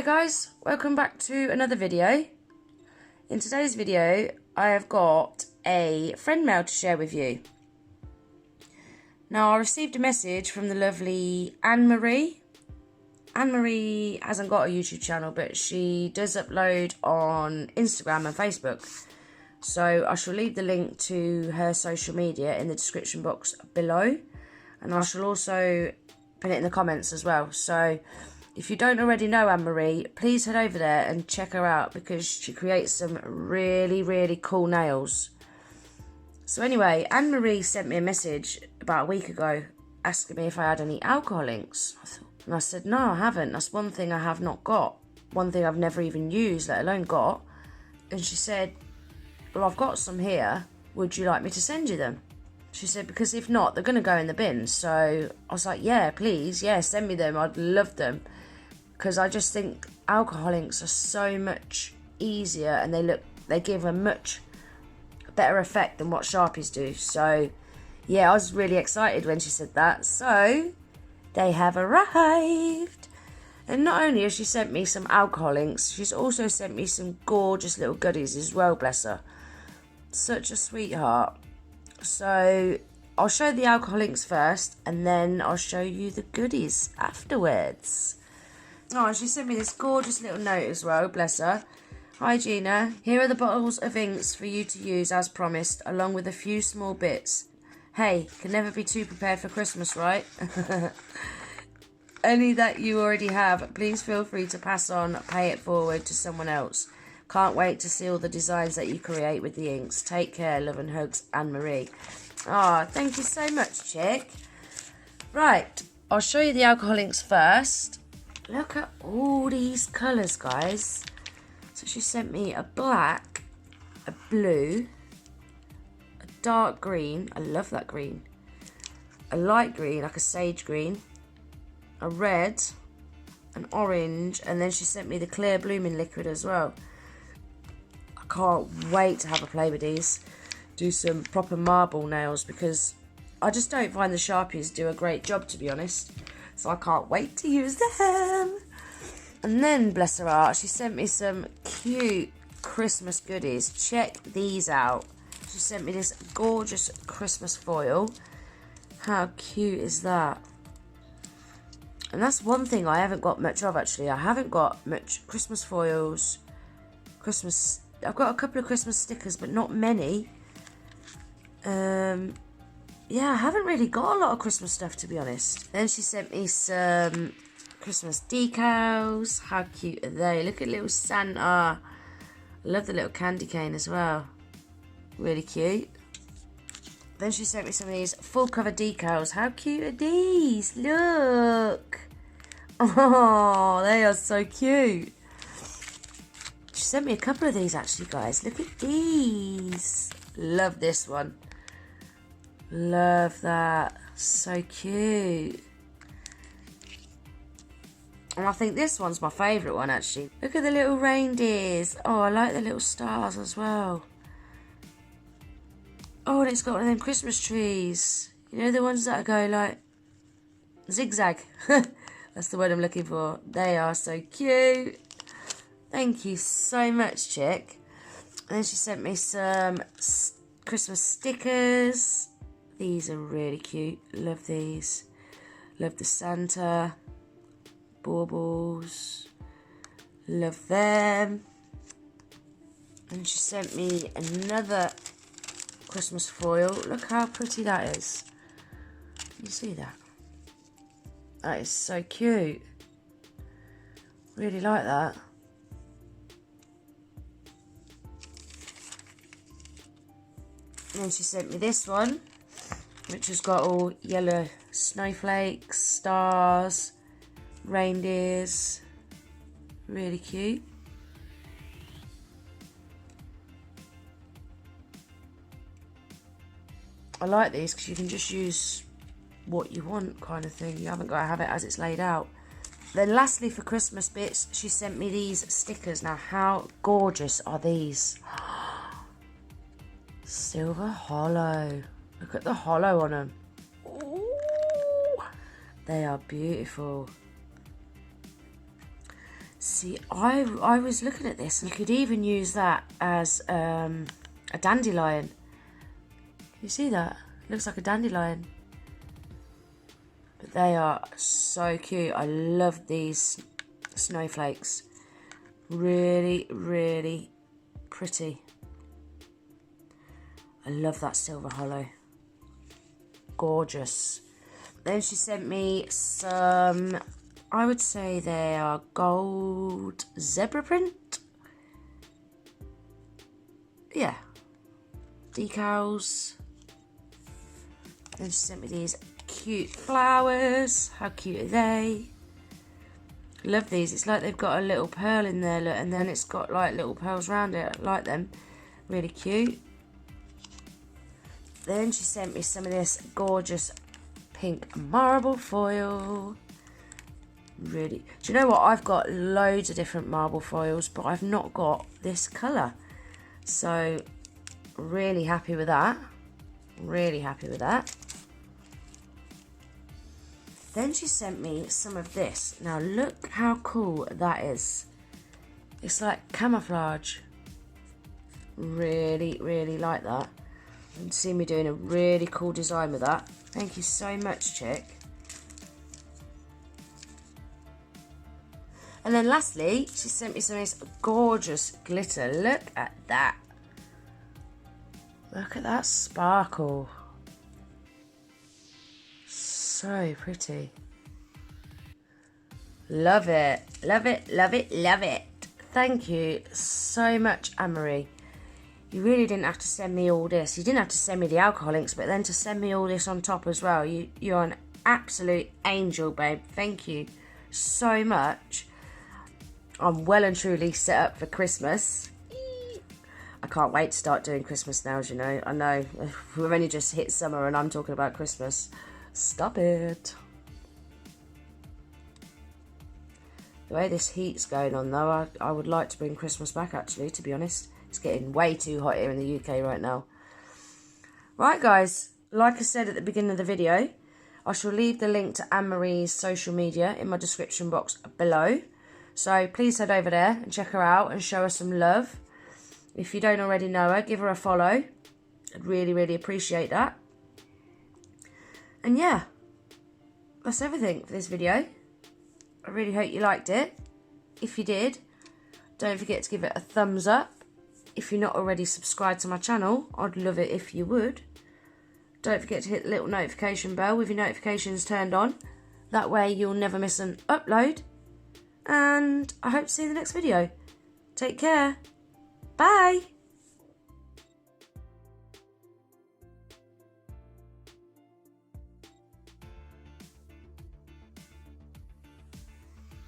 guys, welcome back to another video. In today's video I have got a friend mail to share with you. Now I received a message from the lovely Anne-Marie. Anne-Marie hasn't got a YouTube channel, but she does upload on Instagram and Facebook. So I shall leave the link to her social media in the description box below, and I shall also put it in the comments as well. So if you don't already know Anne-Marie, please head over there and check her out because she creates some really cool nails. So anyway, Anne-Marie sent me a message about a week ago asking me if I had any alcohol inks. And I said, no, I haven't. That's one thing I have not got. One thing I've never even used, let alone got. And she said, well, I've got some here. Would you like me to send you them? She said, because if not, they're going to go in the bin. So I was like, yeah, please. Yeah, send me them. I'd love them. Because I just think alcohol inks are so much easier and they give a much better effect than what Sharpies do. So yeah, I was really excited when she said that. So they have arrived. And not only has she sent me some alcohol inks, she's also sent me some gorgeous little goodies as well, bless her. Such a sweetheart. So I'll show the alcohol inks first and then I'll show you the goodies afterwards. Oh, and she sent me this gorgeous little note as well, bless her. Hi Gina, here are the bottles of inks for you to use as promised, along with a few small bits. Hey, can never be too prepared for Christmas, right? Any that you already have, please feel free to pass on, pay it forward to someone else. Can't wait to see all the designs that you create with the inks. Take care, love and hugs, Anne-Marie. Ah, thank you so much, chick. Right, I'll show you the alcohol inks first. Look at all these colours, guys. So she sent me a black, a blue, a dark green. I love that green. A light green, like a sage green. A red, an orange, and then she sent me the clear blooming liquid as well. I can't wait to have a play with these. Do some proper marble nails because I just don't find the Sharpies do a great job, to be honest. So I can't wait to use them. And then, bless her heart, she sent me some cute Christmas goodies. Check these out. She sent me this gorgeous Christmas foil. How cute is that? And that's one thing I haven't got much of, actually. I haven't got much Christmas foils. I've got a couple of Christmas stickers, but not many. Yeah, I haven't really got a lot of Christmas stuff, to be honest. Then she sent me some Christmas decals. How cute are they? Look at little Santa. I love the little candy cane as well. Really cute. Then she sent me some of these full cover decals. How cute are these? Look. Oh, they are so cute. She sent me a couple of these actually, guys. Look at these. Love this one. Love that. So cute. And I think this one's my favourite one actually. Look at the little reindeers. Oh, I like the little stars as well. Oh, and it's got one of them Christmas trees. You know, the ones that go like zigzag. That's the word I'm looking for. They are so cute. Thank you so much, chick. And then she sent me some Christmas stickers. These are really cute. Love these. Love the Santa. Baubles. Love them. And she sent me another Christmas foil. Look how pretty that is. You see that? That is so cute. Really like that. And then she sent me this one, which has got all yellow snowflakes, stars, reindeers. Really cute. I like these because you can just use what you want kind of thing. You haven't got to have it as it's laid out. Then lastly, for Christmas bits, she sent me these stickers. Now, how gorgeous are these? Silver hollow. Look at the hollow on them. Ooh, they are beautiful. See, I was looking at this and you could even use that as a dandelion. You see that? It looks like a dandelion. But they are so cute. I love these snowflakes. Really, really pretty. I love that silver hollow. Gorgeous. Then she sent me some, I would say they are gold zebra print. Yeah. Decals. Then she sent me these cute flowers. How cute are they? Love these. It's like they've got a little pearl in there, look, and then it's got like little pearls around it. I like them. Really cute. Then she sent me some of this gorgeous pink marble foil. Really. Do you know what? I've got loads of different marble foils, but I've not got this colour. So, really happy with that. Really happy with that. Then she sent me some of this. Now look how cool that is. It's like camouflage. Really, really like that. You can see me doing a really cool design with that. Thank you so much, chick. And then lastly, she sent me some of this gorgeous glitter. Look at that. Look at that sparkle. So pretty. Love it. Love it, love it, love it. Thank you so much, Anne-Marie. You really didn't have to send me all this. You didn't have to send me the alcohol links, but then to send me all this on top as well. You're an absolute angel, babe. Thank you so much. I'm well and truly set up for Christmas. I can't wait to start doing Christmas now, as you know. I know, we've only just hit summer and I'm talking about Christmas. Stop it. The way this heat's going on though, I would like to bring Christmas back actually, to be honest. It's getting way too hot here in the UK right now. Right guys, like I said at the beginning of the video, I shall leave the link to Anne-Marie's social media in my description box below. So please head over there and check her out and show her some love. If you don't already know her, give her a follow. I'd really, really appreciate that. And yeah, that's everything for this video. I really hope you liked it. If you did, don't forget to give it a thumbs up. If you're not already subscribed to my channel, I'd love it if you would. Don't forget to hit the little notification bell with your notifications turned on. That way you'll never miss an upload. And I hope to see you in the next video. Take care. Bye.